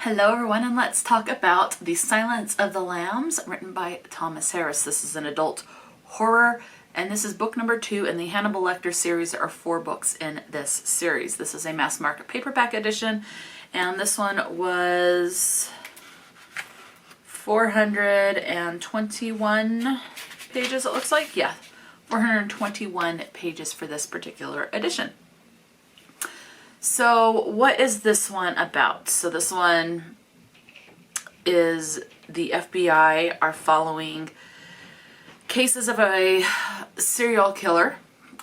Hello everyone, and let's talk about The Silence of the Lambs, written by Thomas Harris. This is an adult horror, and this is book number 2 in the Hanibal Lecter series. There are 4 books in this series. This is a mass market paperback edition, and this one was 421 pages, it looks like. Yeah, 421 pages for this particular edition. So what is this one about? So this one is the FBI are following cases of a serial killer.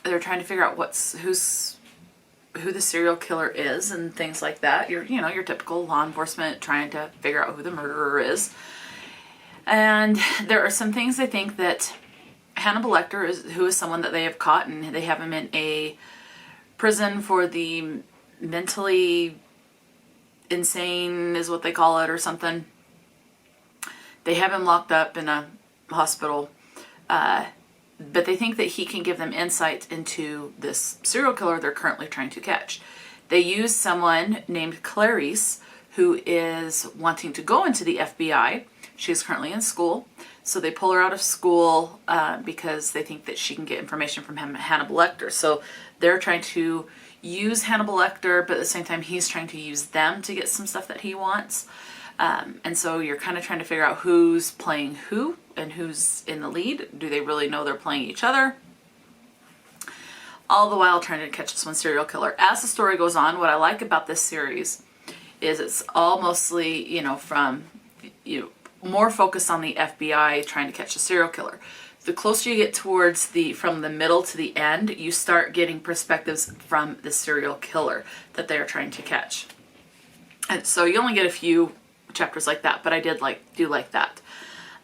They're trying to figure out who the serial killer is and things like that. Your typical law enforcement trying to figure out who the murderer is. And there are some things I think that Hanibal Lecter who is someone that they have caught, and they have him in a prison for the mentally insane is what they call it, or something. They have him locked up in a hospital, but they think that he can give them insight into this serial killer they're currently trying to catch. They use someone named Clarice who is wanting to go into the FBI. She is currently in school, so they pull her out of school because they think that she can get information from Hanibal Lecter. So they're trying to use Hanibal Lecter, but at the same time he's trying to use them to get some stuff that he wants. And so you're kind of trying to figure out who's playing who and who's in the lead. Do they really know they're playing each other? All the while trying to catch this one serial killer. As the story goes on, what I like about this series is it's all mostly, more focused on the FBI trying to catch a serial killer. The closer you get towards from the middle to the end, you start getting perspectives from the serial killer that they are trying to catch. And so you only get a few chapters like that, but I do like that.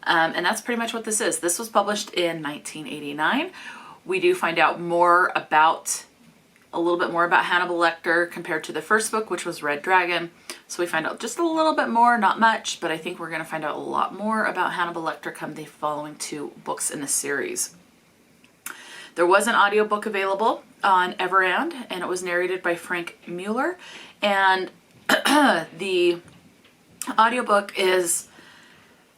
And that's pretty much what this is. This was published in 1989. We do find out a little bit more about Hanibal Lecter compared to the first book, which was Red Dragon. So we find out just a little bit more, not much, but I think we're going to find out a lot more about Hanibal Lecter come the following 2 books in the series. There was an audiobook available on Everand, and it was narrated by Frank Mueller. And the audiobook is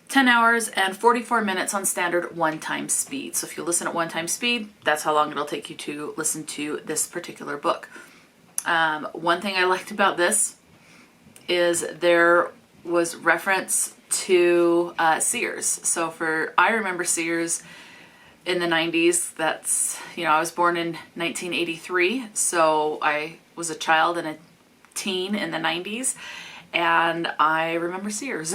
10 hours and 44 minutes on standard one-time speed. So if you listen at one-time speed, that's how long it'll take you to listen to this particular book. One thing I liked about this is there was reference to Sears. So I remember Sears in the 90s. That's, I was born in 1983, so I was a child and a teen in the 90s, and I remember Sears.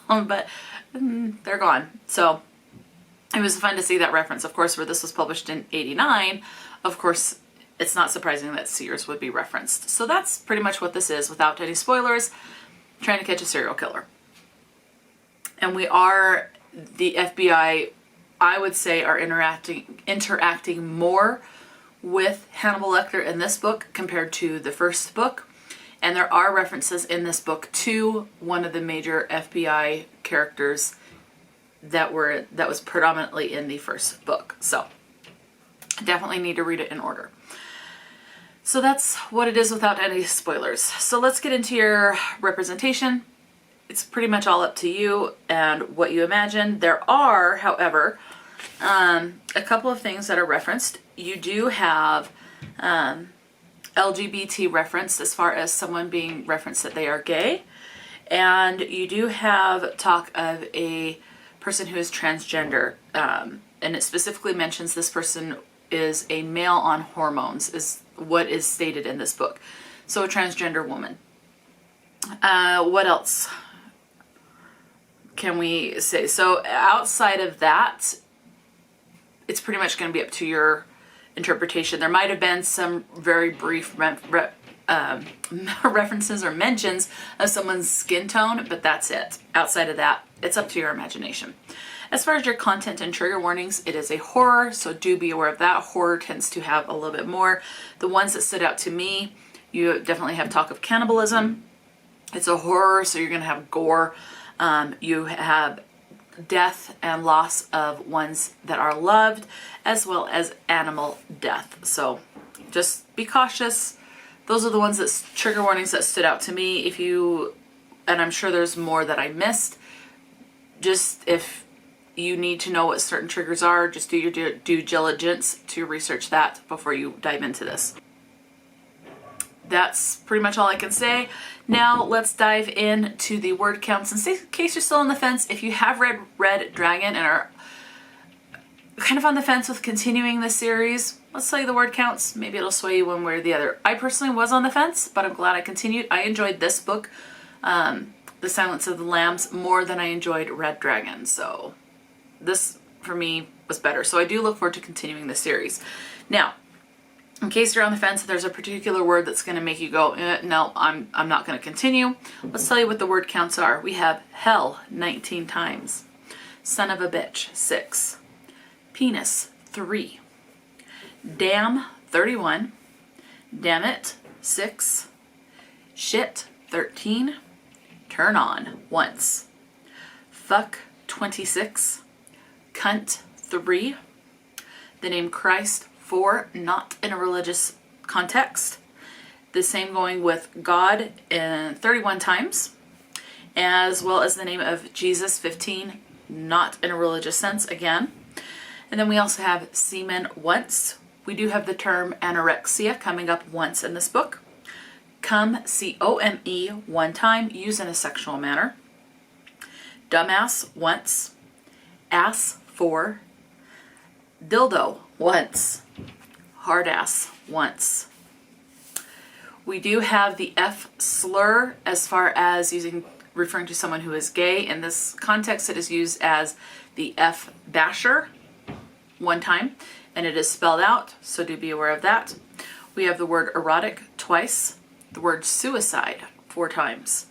But they're gone. So it was fun to see that reference. Of course, where this was published in 89, of course, it's not surprising that Sears would be referenced. So that's pretty much what this is, without any spoilers, trying to catch a serial killer. And the FBI, I would say, are interacting more with Hanibal Lecter in this book compared to the first book. And there are references in this book to one of the major FBI characters that was predominantly in the first book. So definitely need to read it in order. So that's what it is without any spoilers. So let's get into your representation. It's pretty much all up to you and what you imagine. There are, however, a couple of things that are referenced. You do have LGBT referenced as far as someone being referenced that they are gay. And you do have talk of a person who is transgender. And it specifically mentions this person is a male on hormones, is what is stated in this book. So a transgender woman. What else can we say? So outside of that, it's pretty much going to be up to your interpretation. There might have been some very brief references or mentions of someone's skin tone, but that's it. Outside of that, it's up to your imagination. As far as your content and trigger warnings, it is a horror, so do be aware of that. Horror tends to have a little bit more. The ones that stood out to me, you definitely have talk of cannibalism. It's a horror, so you're going to have gore. You have death and loss of ones that are loved, as well as animal death. So just be cautious. Those are the ones that trigger warnings that stood out to me. If you and I'm sure there's more that I missed. Just if you need to know what certain triggers are, just do your due diligence to research that before you dive into this. That's pretty much all I can say. Now let's dive into the word counts. And in case you're still on the fence, if you have read Red Dragon and are kind of on the fence with continuing the series, let's tell you the word counts. Maybe it'll sway you one way or the other. I personally was on the fence, but I'm glad I continued. I enjoyed this book, The Silence of the Lambs, more than I enjoyed Red Dragon. So this, for me, was better. So I do look forward to continuing the series. Now, in case you're on the fence, there's a particular word that's going to make you go, no, I'm not going to continue. Let's tell you what the word counts are. We have hell 19 times, son of a bitch 6, penis 3, damn 31, damn it 6, shit 13, turn on once, fuck 26, cunt 3, the name Christ 4, not in a religious context. The same going with God 31 times, as well as the name of Jesus 15, not in a religious sense again. And then we also have semen once. We do have the term anorexia coming up once in this book. Come, C-O-M-E, 1 time, used in a sexual manner. Dumbass once. Ass 4. Dildo once. Hard ass once. We do have the F slur as far as referring to someone who is gay. In this context, it is used as the F basher 1 time, and it is spelled out, so do be aware of that. We have the word erotic twice, the word suicide 4 times,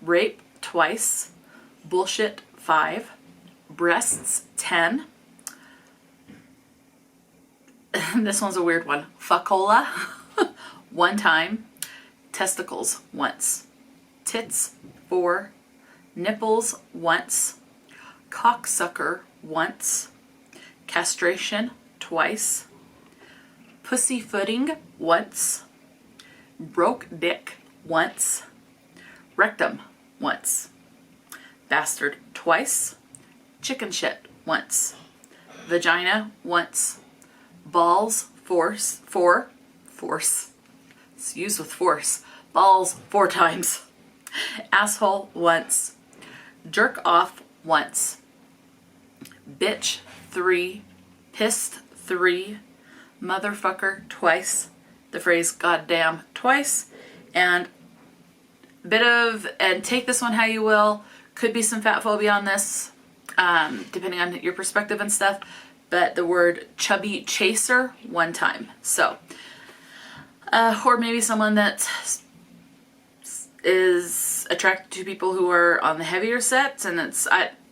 rape twice, bullshit 5, breasts 10. This one's a weird one. Fuckola 1 time, testicles once, tits 4, nipples once, cocksucker once, castration twice, pussyfooting once, broke dick once, rectum once, bastard twice, chicken shit once, vagina once, balls force, it's used with force, balls 4 times, asshole once, jerk off once, bitch 3, pissed 3, motherfucker twice, the phrase goddamn twice, and take this one how you will, could be some fat phobia on this, depending on your perspective and stuff, but the word chubby chaser 1 time. So, or maybe someone that is attracted to people who are on the heavier set, and it's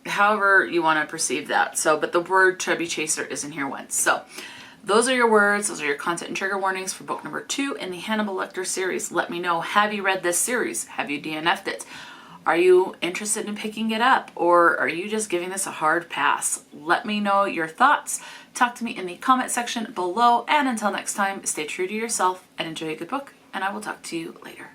however you want to perceive that. So, but the word chubby chaser is in here once. So those are your words. Those are your content and trigger warnings for book number 2 in the Hanibal Lecter series. Let me know, have you read this series? Have you DNF'd it? Are you interested in picking it up, or are you just giving this a hard pass? Let me know your thoughts. Talk to me in the comment section below, and until next time, stay true to yourself and enjoy a good book, and I will talk to you later.